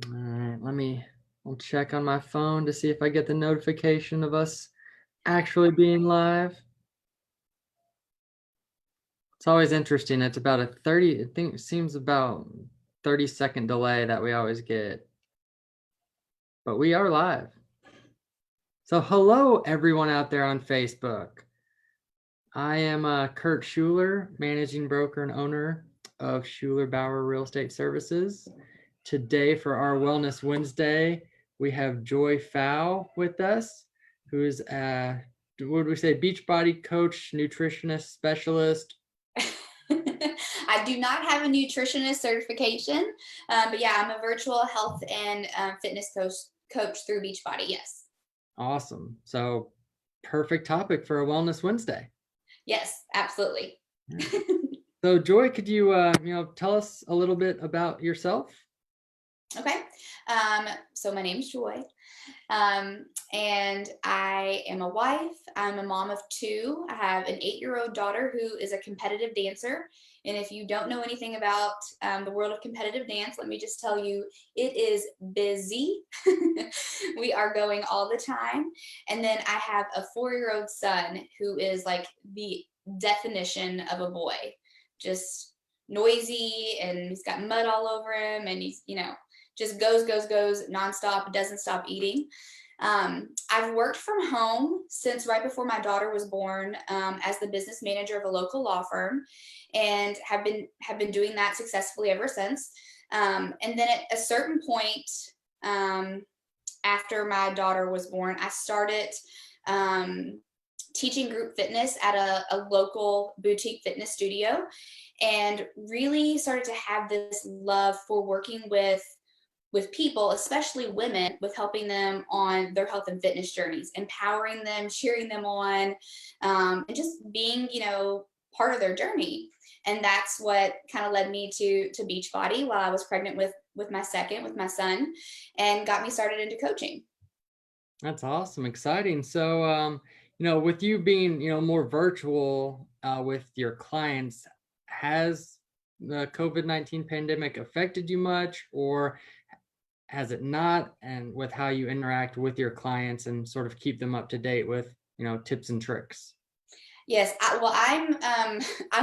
All right, we'll check on my phone to see if I get the notification of us actually being live. It's always interesting. It's about a 30, I think it seems about 30-second delay that we always get. But we are live. So hello everyone out there on Facebook. I am Kurt Schuler, managing broker and owner of Schuler Bauer Real Estate Services. Today for our Wellness Wednesday, we have Joy Fow with us, who is what would we say, Beachbody coach, nutritionist, specialist. I do not have a nutritionist certification, but yeah, I'm a virtual health and fitness coach through Beachbody. Yes. Awesome. So perfect topic for a Wellness Wednesday. Yes, absolutely. So Joy, could you tell us a little bit about yourself? Okay. So my name's Joy. And I am a wife. I'm a mom of two. I have an 8-year-old daughter who is a competitive dancer. And if you don't know anything about the world of competitive dance, let me just tell you, it is busy. We are going all the time. And then I have a 4-year-old son who is like the definition of a boy, just noisy, and he's got mud all over him, and he's, just goes nonstop, doesn't stop eating. I've worked from home since right before my daughter was born, as the business manager of a local law firm, and have been doing that successfully ever since. And then at a certain point, after my daughter was born, I started teaching group fitness at a local boutique fitness studio, and really started to have this love for working with people, especially women, with helping them on their health and fitness journeys, empowering them, cheering them on, and just being, part of their journey. And that's what kind of led me to Beachbody while I was pregnant with my son, and got me started into coaching. That's awesome, exciting. So, with you being, more virtual with your clients, has the COVID-19 pandemic affected you much, or has it not? And with how you interact with your clients and sort of keep them up to date with, tips and tricks? Yes, I'm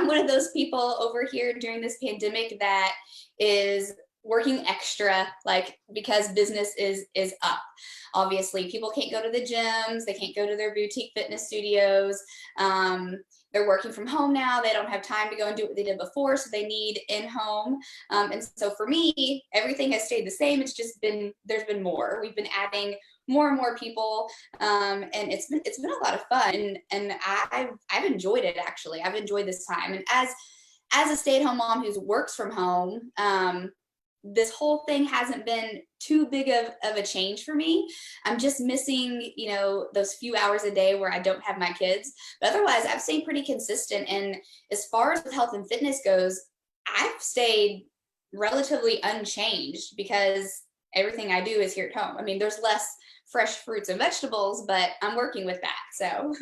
one of those people over here during this pandemic that is working extra, like, because business is up. Obviously, people can't go to the gyms, they can't go to their boutique fitness studios. They're working from home now. They don't have time to go and do what they did before, so they need in-home. And so for me, everything has stayed the same. It's just there's been more. We've been adding more and more people, and it's been a lot of fun, and I've enjoyed it. Actually, I've enjoyed this time. And as a stay-at-home mom who works from home, this whole thing hasn't been too big of a change for me. I'm just missing, those few hours a day where I don't have my kids. But otherwise, I've stayed pretty consistent. And as far as health and fitness goes, I've stayed relatively unchanged because everything I do is here at home. I mean, there's less fresh fruits and vegetables, but I'm working with that. So.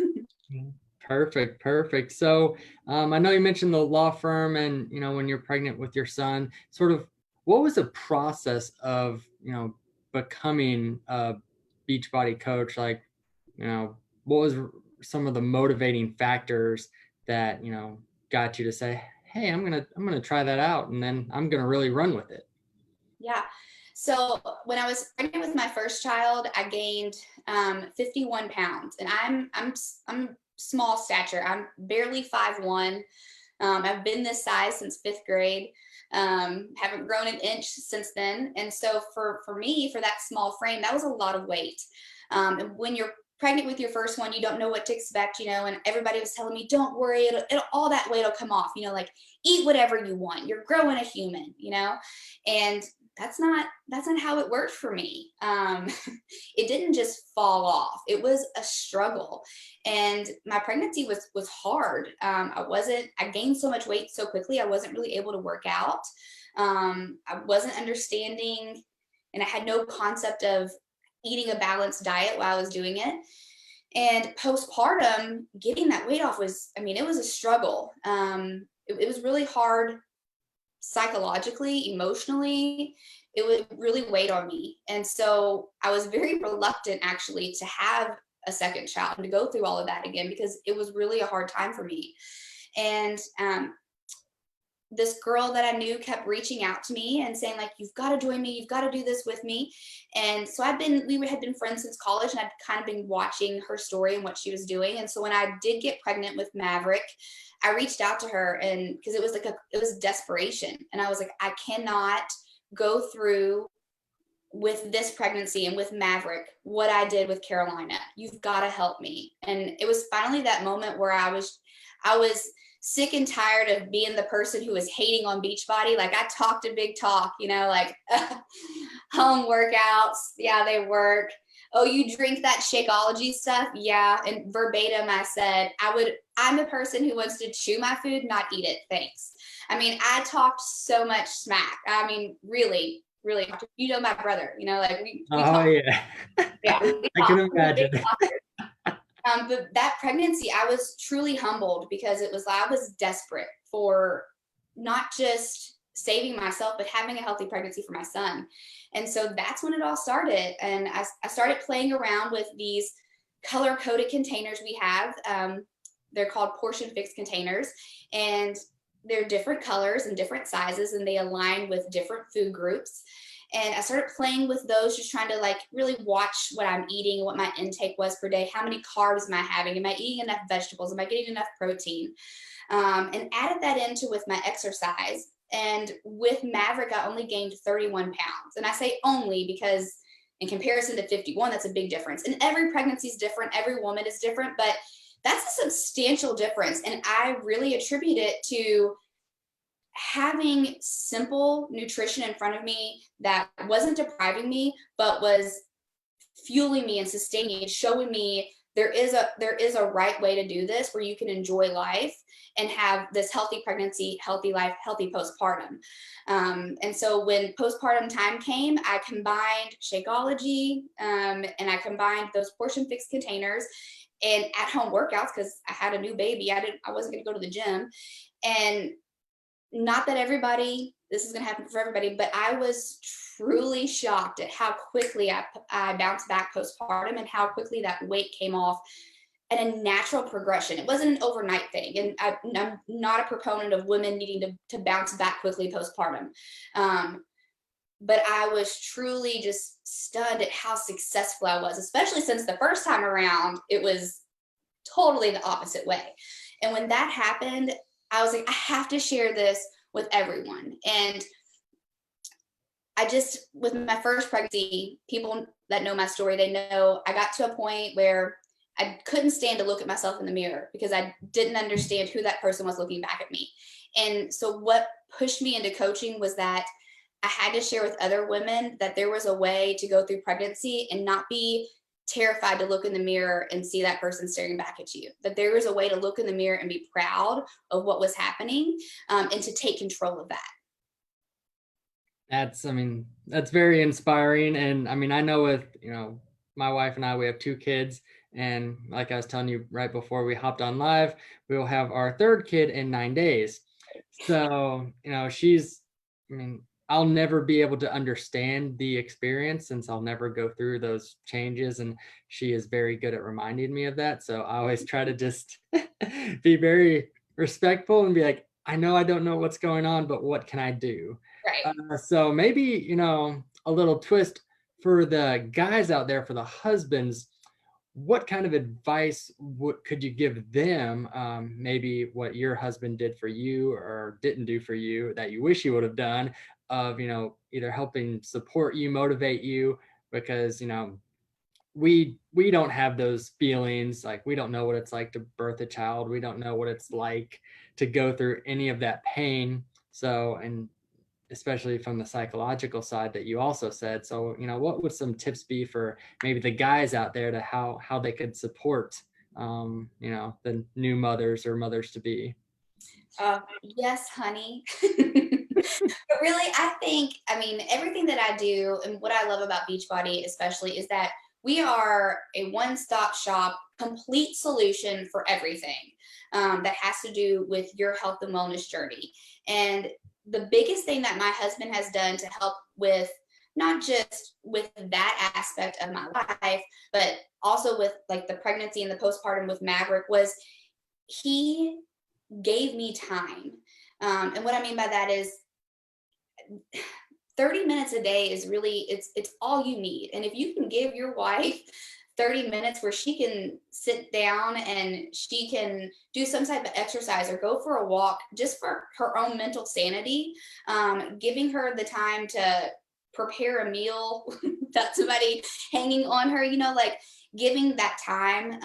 Perfect. So I know you mentioned the law firm, and when you're pregnant with your son, sort of what was the process of becoming a Beachbody coach? Like, what was some of the motivating factors that got you to say, hey, I'm gonna try that out, and then I'm gonna really run with it? Yeah. So when I was pregnant with my first child, I gained 51 pounds, and I'm small stature. I'm barely 5'1". I've been this size since 5th grade. Haven't grown an inch since then. And so for me, for that small frame, that was a lot of weight. And when you're pregnant with your first one, you don't know what to expect, and everybody was telling me, don't worry, it'll all that weight will come off, like, eat whatever you want. You're growing a human, and that's not how it worked for me. It didn't just fall off. It was a struggle. And my pregnancy was hard. I gained so much weight so quickly. I wasn't really able to work out. I wasn't understanding, and I had no concept of eating a balanced diet while I was doing it. And postpartum, getting that weight off it was a struggle. It was really hard psychologically, emotionally, it would really weighed on me. And so I was very reluctant actually to have a second child and to go through all of that again, because it was really a hard time for me. And this girl that I knew kept reaching out to me and saying, like, you've got to join me, you've got to do this with me. And so we had been friends since college, and I'd kind of been watching her story and what she was doing. And so when I did get pregnant with Maverick, I reached out to her, and because it was desperation. And I was like, I cannot go through with this pregnancy and with Maverick what I did with Carolina. You've got to help me. And it was finally that moment where I was sick and tired of being the person who was hating on Beachbody. Like, I talked a big talk, like home workouts. Yeah, they work. Oh, you drink that Shakeology stuff? Yeah. And verbatim, I said, I'm a person who wants to chew my food, not eat it. Thanks. I mean, I talked so much smack. I mean, really, really, my brother, like we Oh, talk. yeah. Yeah, I can imagine. But that pregnancy, I was truly humbled, because I was desperate for not just saving myself, but having a healthy pregnancy for my son. And so that's when it all started. And I started playing around with these color coded containers we have. They're called portion fixed containers, and they're different colors and different sizes, and they align with different food groups. And I started playing with those, just trying to like really watch what I'm eating, what my intake was per day, how many carbs am I having, am I eating enough vegetables, am I getting enough protein, and added that into with my exercise. And with Maverick, I only gained 31 pounds. And I say only because in comparison to 51, that's a big difference. And every pregnancy is different, every woman is different, but that's a substantial difference. And I really attribute it to having simple nutrition in front of me that wasn't depriving me, but was fueling me and sustaining and showing me there is a right way to do this, where you can enjoy life and have this healthy pregnancy, healthy life, healthy postpartum. And so when postpartum time came, I combined Shakeology, and I combined those portion fixed containers and at home workouts, because I had a new baby. I wasn't going to go to the gym. And not that this is going to happen for everybody, but I was truly shocked at how quickly I bounced back postpartum, and how quickly that weight came off at a natural progression. It wasn't an overnight thing. And I'm not a proponent of women needing to bounce back quickly postpartum. But I was truly just stunned at how successful I was, especially since the first time around, it was totally the opposite way. And when that happened, I was like, I have to share this with everyone. And with my first pregnancy, people that know my story, they know I got to a point where I couldn't stand to look at myself in the mirror, because I didn't understand who that person was looking back at me. And so what pushed me into coaching was that I had to share with other women that there was a way to go through pregnancy and not be terrified to look in the mirror and see that person staring back at you, that there was a way to look in the mirror and be proud of what was happening, and to take control of that. That's very inspiring. And I know with, my wife and I, we have 2 kids, and like I was telling you right before we hopped on live, we will have our 3rd kid in 9 days. So, I'll never be able to understand the experience, since I'll never go through those changes. And she is very good at reminding me of that. So I always try to just be very respectful and be like, I know I don't know what's going on, but what can I do? Right. So maybe, a little twist for the guys out there, for the husbands, what kind of advice could you give them? Maybe what your husband did for you or didn't do for you that you wish he would have done, of, either helping support you, motivate you, because, we don't have those feelings. Like, we don't know what it's like to birth a child. We don't know what it's like to go through any of that pain. So, and especially from the psychological side that you also said. So, what would some tips be for maybe the guys out there to how they could support, the new mothers or mothers to be? Yes, honey. But really, everything that I do and what I love about Beachbody especially is that we are a one-stop shop, complete solution for everything that has to do with your health and wellness journey. And the biggest thing that my husband has done to help with not just with that aspect of my life, but also with like the pregnancy and the postpartum with Maverick was he gave me time. And what I mean by that is 30 minutes a day is really, it's all you need. And if you can give your wife 30 minutes where she can sit down and she can do some type of exercise or go for a walk just for her own mental sanity, giving her the time to prepare a meal without somebody hanging on her, you know, like giving that time,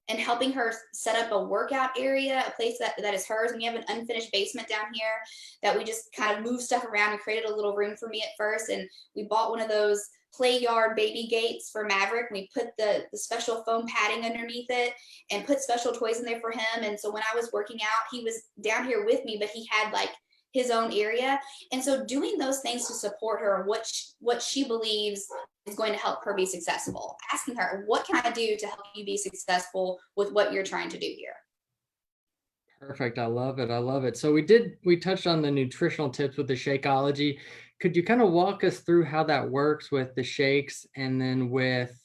and helping her set up a workout area, a place that is hers. And we have an unfinished basement down here that we just kind of moved stuff around and created a little room for me at first. And we bought one of those play yard baby gates for Maverick. We put the special foam padding underneath it and put special toys in there for him. And so when I was working out, he was down here with me, but he had like his own area. And so doing those things to support her, what she believes is going to help her be successful. Asking her, what can I do to help you be successful with what you're trying to do here? Perfect. I love it. I love it. So we touched on the nutritional tips with the Shakeology. Could you kind of walk us through how that works with the shakes and then with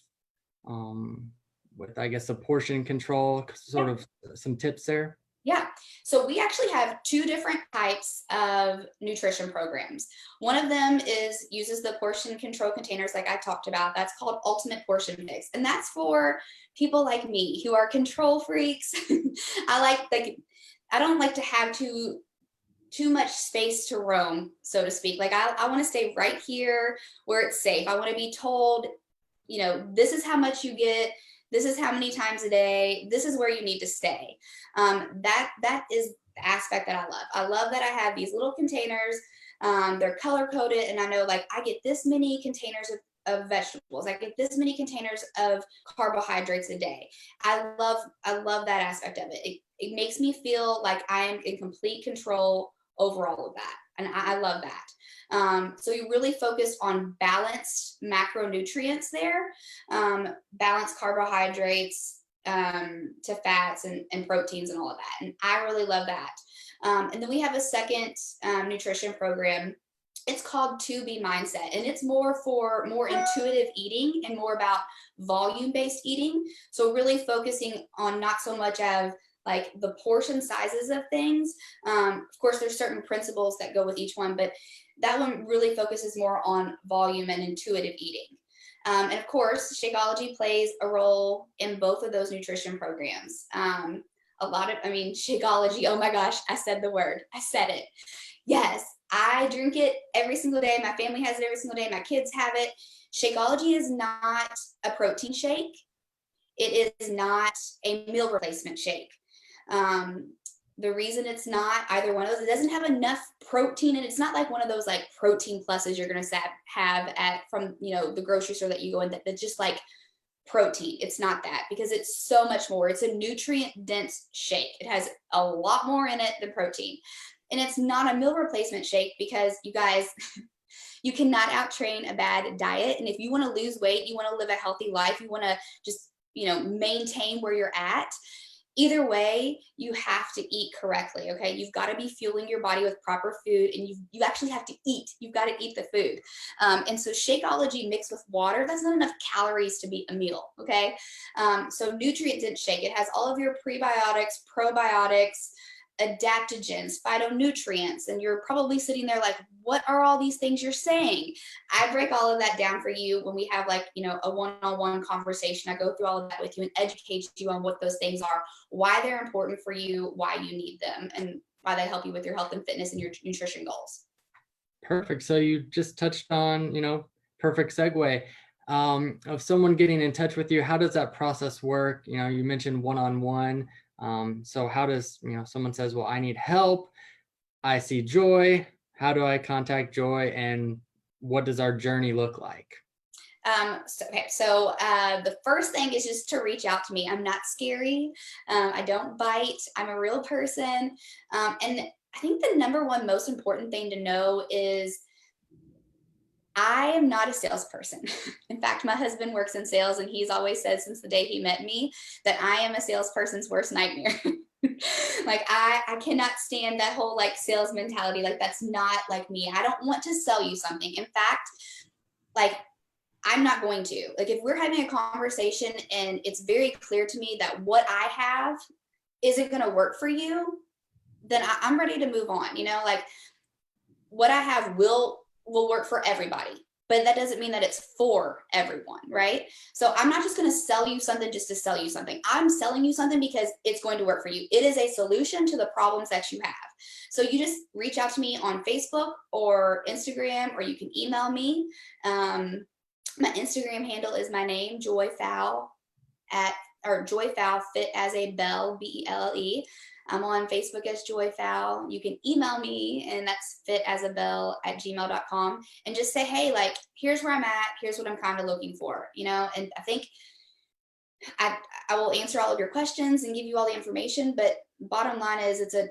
I guess the portion control, sort of some tips there? Yeah. So we actually have two different types of nutrition programs. One of them uses the portion control containers like I talked about. That's called Ultimate Portion Mix. And that's for people like me who are control freaks. I don't like to have too much space to roam, so to speak. Like I want to stay right here where it's safe. I want to be told, you know, this is how much you get. This is how many times a day. This is where you need to stay. That is the aspect that I love. I love that I have these little containers. They're color coded, and I know like I get this many containers of vegetables. I get this many containers of carbohydrates a day. I love that aspect of it. It makes me feel like I am in complete control over all of that, and I love that. So you really focus on balanced macronutrients there, balanced carbohydrates to fats and proteins and all of that. And I really love that. And then we have a second nutrition program. It's called 2B Mindset, and it's more for more intuitive eating and more about volume-based eating. So really focusing on not so much of like the portion sizes of things. Of course, there's certain principles that go with each one, but that one really focuses more on volume and intuitive eating. And of course, Shakeology plays a role in both of those nutrition programs. Shakeology, oh my gosh, I said the word. I said it. Yes, I drink it every single day. My family has it every single day. My kids have it. Shakeology is not a protein shake. It is not a meal replacement shake. The reason it's not either one of those, it doesn't have enough protein, and it's not like one of those like protein pluses you're going to have at from, you know, the grocery store that you go in that's just like protein. It's not that, because it's so much more. It's a nutrient dense shake. It has a lot more in it than protein. And it's not a meal replacement shake because you guys, you cannot outtrain a bad diet. And if you want to lose weight, you want to live a healthy life, you want to just, you know, maintain where you're at. Either way, you have to eat correctly, okay? You've got to be fueling your body with proper food, and you actually have to eat. You've got to eat the food. And so Shakeology mixed with water, that's not enough calories to be a meal, okay? So nutrient-dense shake, it has all of your prebiotics, probiotics, adaptogens, phytonutrients, and you're probably sitting there like, what are all these things you're saying? I break all of that down for you when we have like, you know, a one-on-one conversation. I go through all of that with you and educate you on what those things are, why they're important for you, why you need them, and why they help you with your health and fitness and your nutrition goals. Perfect. So you just touched on, perfect segue of someone getting in touch with you. How does that process work? You mentioned one-on-one. So how does, someone says, well, I need help. I see Joy. How do I contact Joy, and what does our journey look like? So the first thing is just to reach out to me. I'm not scary. I don't bite. I'm a real person. And I think the number one most important thing to know is I am not a salesperson. In fact, my husband works in sales, and he's always said since the day he met me that I am a salesperson's worst nightmare. Like I cannot stand that whole like sales mentality. Like that's not like me. I don't want to sell you something. In fact, like I'm not going to. Like if we're having a conversation and it's very clear to me that what I have isn't going to work for you, then I'm ready to move on. You know, like what I have will work for everybody, but that doesn't mean that it's for everyone, right? So I'm not just going to sell you something just to sell you something. I'm selling you something because it's going to work for you. It is a solution to the problems that you have. So you just reach out to me on Facebook or Instagram, or you can email me. My Instagram handle is my name, Joy Fowl at or Joy Fowl Fit as a Bell, Belle. I'm on Facebook as Joy Fowl. You can email me, and that's fitasabell@gmail.com, and just say, hey, like, here's where I'm at. Here's what I'm kind of looking for, you know? And I think I, I will answer all of your questions and give you all the information. But bottom line is, it's a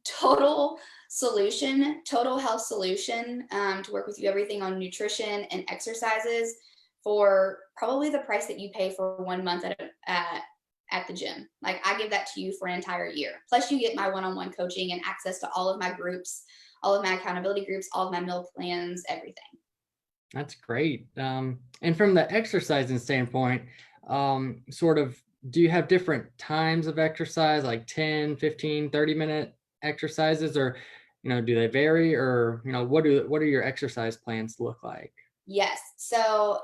total solution, total health solution to work with you, everything on nutrition and exercises for probably the price that you pay for 1 month at the gym. Like I give that to you for an entire year. Plus you get my one-on-one coaching and access to all of my groups, all of my accountability groups, all of my meal plans, everything. That's great. And from the exercising standpoint, sort of, do you have different times of exercise, like 10, 15, 30-minute exercises, or, do they vary, or, what are your exercise plans look like? Yes. So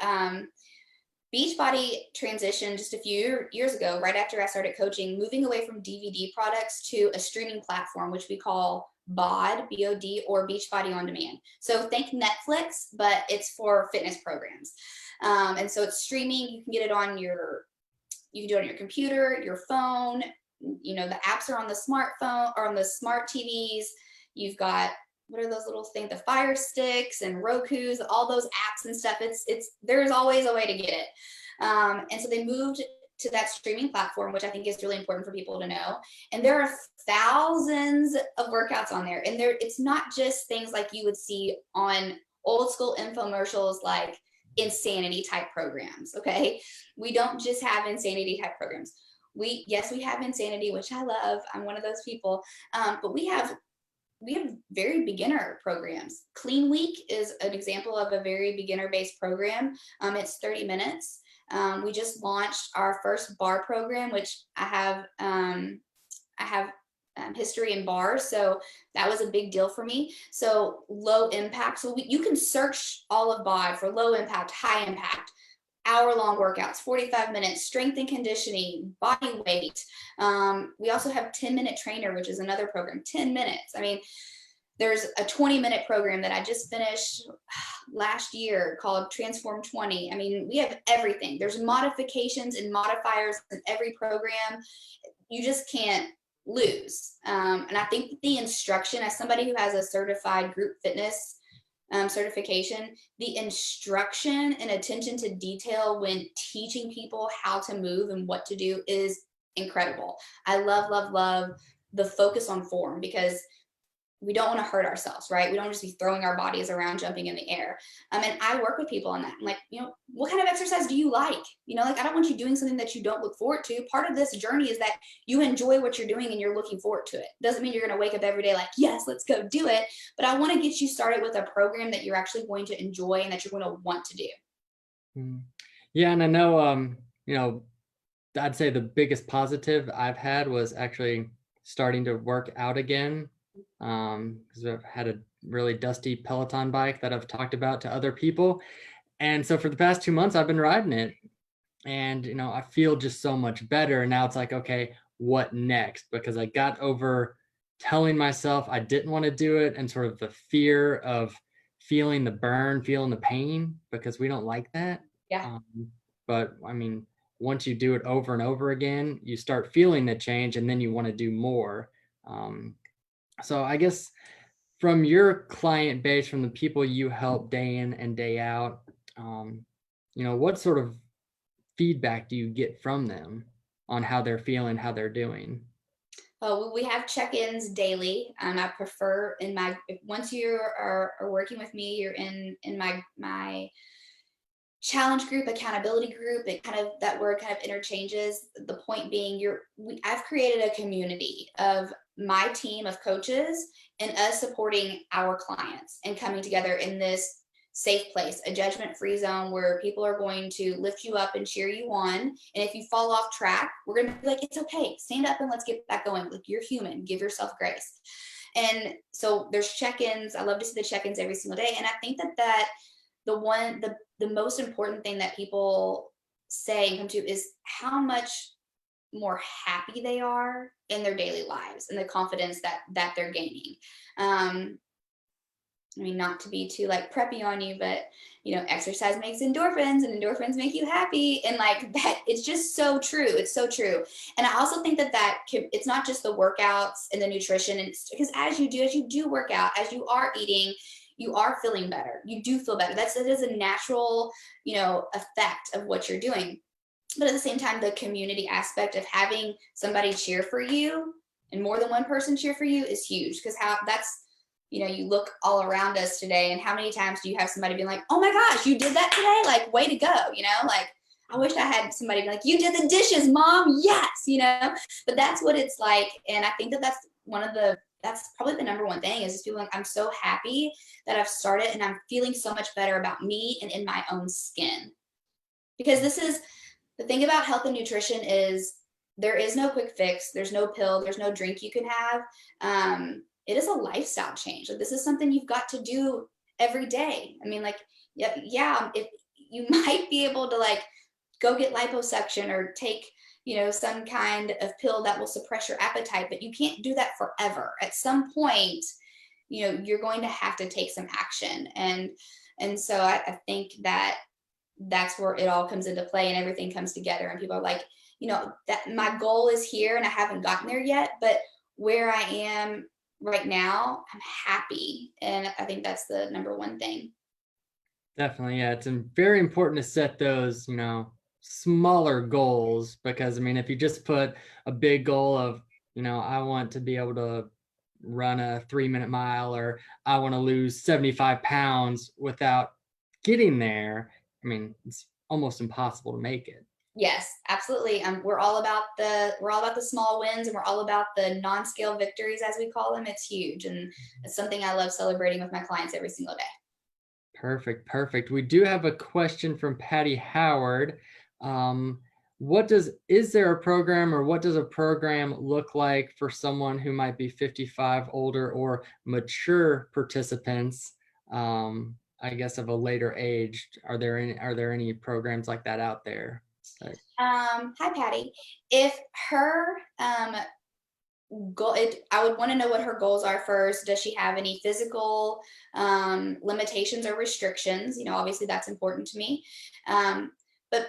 Beachbody transitioned just a few years ago, right after I started coaching, moving away from DVD products to a streaming platform, which we call BOD, B-O-D, or Beachbody On Demand. So think Netflix, but it's for fitness programs. And so it's streaming. You can get it on you can do it on your computer, your phone. The apps are on the smartphone or on the smart TVs. You've got, what are those little things, the Fire Sticks and Roku's, all those apps and stuff. There's always a way to get it. And so they moved to that streaming platform, which I think is really important for people to know. And there are thousands of workouts on there. And it's not just things like you would see on old school infomercials, like insanity type programs. Okay. We don't just have insanity type programs. We have insanity, which I love. I'm one of those people. But we have very beginner programs. Clean Week is an example of a very beginner based program. It's 30 minutes. We just launched our first bar program, which I have history in bars, so that was a big deal for me. So low impact. So you can search all of BOD for low impact, high impact, hour-long workouts, 45 minutes, strength and conditioning, body weight. We also have 10-minute trainer, which is another program, 10 minutes. I mean, there's a 20-minute program that I just finished last year called Transform 20. I mean, we have everything. There's modifications and modifiers in every program. You just can't lose. And I think the instruction, as somebody who has a certified group fitness certification, the instruction and attention to detail when teaching people how to move and what to do is incredible. I love the focus on form, because we don't want to hurt ourselves, right? We don't just be throwing our bodies around, jumping in the air. And I work with people on that. I'm like, what kind of exercise do you like? Like, I don't want you doing something that you don't look forward to. Part of this journey is that you enjoy what you're doing and you're looking forward to it. Doesn't mean you're going to wake up every day like, yes, let's go do it. But I want to get you started with a program that you're actually going to enjoy and that you're going to want to do. Yeah. And I know, I'd say the biggest positive I've had was actually starting to work out again. Because I've had a really dusty Peloton bike that I've talked about to other people. And so for the past 2 months, I've been riding it, and, I feel just so much better. And now it's like, okay, what next? Because I got over telling myself I didn't want to do it, and sort of the fear of feeling the burn, feeling the pain, because we don't like that. Yeah. But I mean, once you do it over and over again, you start feeling the change, and then you want to do more. So I guess from your client base, from the people you help day in and day out, what sort of feedback do you get from them on how they're feeling, how they're doing? We have check-ins daily. I prefer once you are working with me, you're in my challenge group, accountability group, it kind of, that word kind of interchanges. The point being, I've created a community of my team of coaches and us supporting our clients and coming together in this safe place, a judgment-free zone where people are going to lift you up and cheer you on. And if you fall off track, we're going to be like, it's okay, stand up and let's get back going. Like, you're human, give yourself grace. And so there's check-ins. I love to see the check-ins every single day. And I think that the most important thing that people say and come to is how much more happy they are in their daily lives and the confidence that they're gaining. I mean, not to be too like preppy on you, but exercise makes endorphins and endorphins make you happy. And like that, it's just so true. It's so true. And I also think that it's not just the workouts and the nutrition. And it's because as you do work out, as you are eating, you are feeling better. You do feel better. That is a natural, effect of what you're doing. But at the same time, the community aspect of having somebody cheer for you and more than one person cheer for you is huge. Because you look all around us today, and how many times do you have somebody being like, oh my gosh, you did that today? Like, way to go, like, I wish I had somebody be like, you did the dishes, mom, yes, but that's what it's like. And I think that's probably the number one thing is just feeling like I'm so happy that I've started and I'm feeling so much better about me and in my own skin. Because this is the thing about health and nutrition is there is no quick fix. There's no pill. There's no drink you can have. It is a lifestyle change. Like, this is something you've got to do every day. I mean, like, yeah, if you might be able to like go get liposuction or take, some kind of pill that will suppress your appetite, but you can't do that forever. At some point, you're going to have to take some action. And so I think that's where it all comes into play and everything comes together. And people are like, that my goal is here and I haven't gotten there yet, but where I am right now, I'm happy. And I think that's the number one thing. Definitely. Yeah. It's very important to set those, smaller goals, because I mean, if you just put a big goal of, I want to be able to run a 3-minute mile, or I want to lose 75 pounds without getting there, I mean, it's almost impossible to make it. Yes, absolutely. We're all about the small wins, and we're all about the non-scale victories, as we call them. It's huge, and it's something I love celebrating with my clients every single day. Perfect. We do have a question from Patty Howard. Is there a program, or what does a program look like for someone who might be 55 older, or mature participants, I guess of a later age? Are there any programs like that out there? Hi, Patty. If her goal, I would want to know what her goals are first. Does she have any physical limitations or restrictions? Obviously that's important to me. But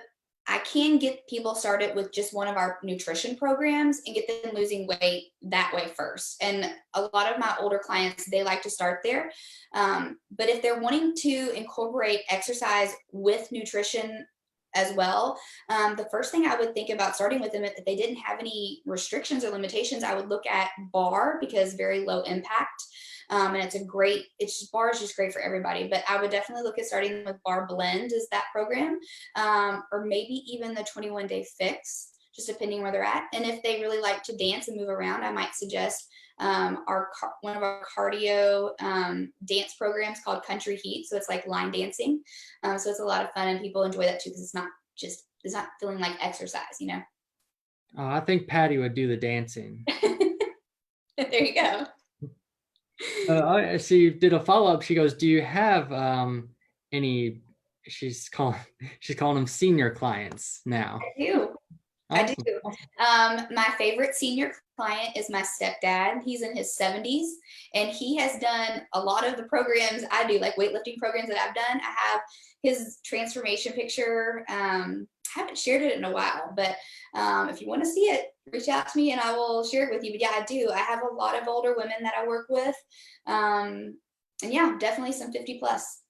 I can get people started with just one of our nutrition programs and get them losing weight that way first. And a lot of my older clients, they like to start there. But if they're wanting to incorporate exercise with nutrition as well, the first thing I would think about starting with them, if they didn't have any restrictions or limitations, I would look at Bar, because very low impact. And Bar is just great for everybody, but I would definitely look at starting with Bar Blend as that program, or maybe even the 21-day fix, just depending where they're at. And if they really like to dance and move around, I might suggest one of our cardio dance programs called Country Heat. So it's like line dancing. So it's a lot of fun, and people enjoy that too, because it's not feeling like exercise, Oh, I think Patty would do the dancing. There you go. She did a follow-up. She goes, do you have any, she's calling them senior clients now? I do. Awesome. I do. My favorite senior client is my stepdad. He's in his 70s, and he has done a lot of the programs I do, like weightlifting programs that I've done. I have his transformation picture. I haven't shared it in a while, but if you want to see it, reach out to me and I will share it with you. But yeah, I do. I have a lot of older women that I work with. And yeah, definitely some 50 plus.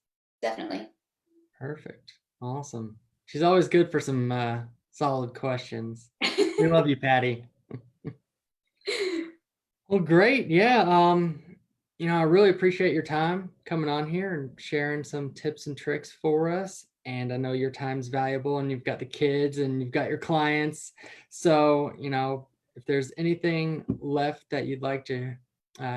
Definitely. Perfect. Awesome. She's always good for some solid questions. We love you, Patty. Well, great. Yeah. I really appreciate your time coming on here and sharing some tips and tricks for us. and I know your time's valuable and you've got the kids and you've got your clients. So, if there's anything left that you'd like to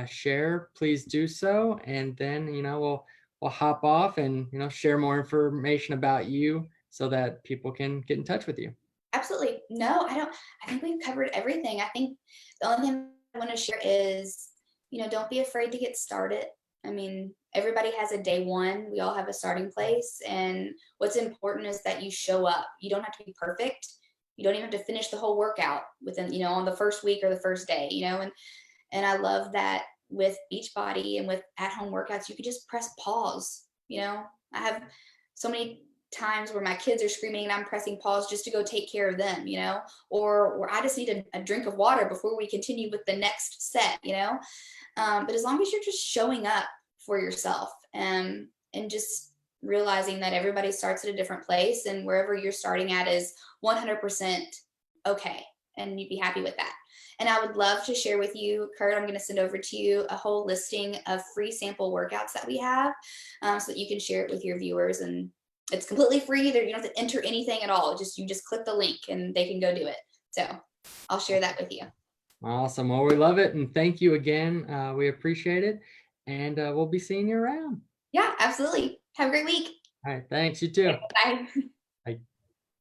share, please do so. And then, we'll hop off and, share more information about you so that people can get in touch with you. Absolutely. No, I don't. I think we've covered everything. I think the only thing I want to share is, don't be afraid to get started. I mean, everybody has a day one. We all have a starting place. And what's important is that you show up. You don't have to be perfect. You don't even have to finish the whole workout within, on the first week or the first day, and I love that with Beachbody and with at-home workouts, you could just press pause. I have so many times where my kids are screaming and I'm pressing pause just to go take care of them, or I just need a drink of water before we continue with the next set, but as long as you're just showing up for yourself, and just realizing that everybody starts at a different place and wherever you're starting at is 100% okay, and you'd be happy with that. And I would love to share with you, Kurt, I'm going to send over to you a whole listing of free sample workouts that we have, so that you can share it with your viewers. And it's completely free. You don't have to enter anything at all. You just click the link and they can go do it. So I'll share that with you. Awesome. Well, we love it. And thank you again. We appreciate it. And we'll be seeing you around. Yeah, absolutely. Have a great week. All right. Thanks. You too. Bye.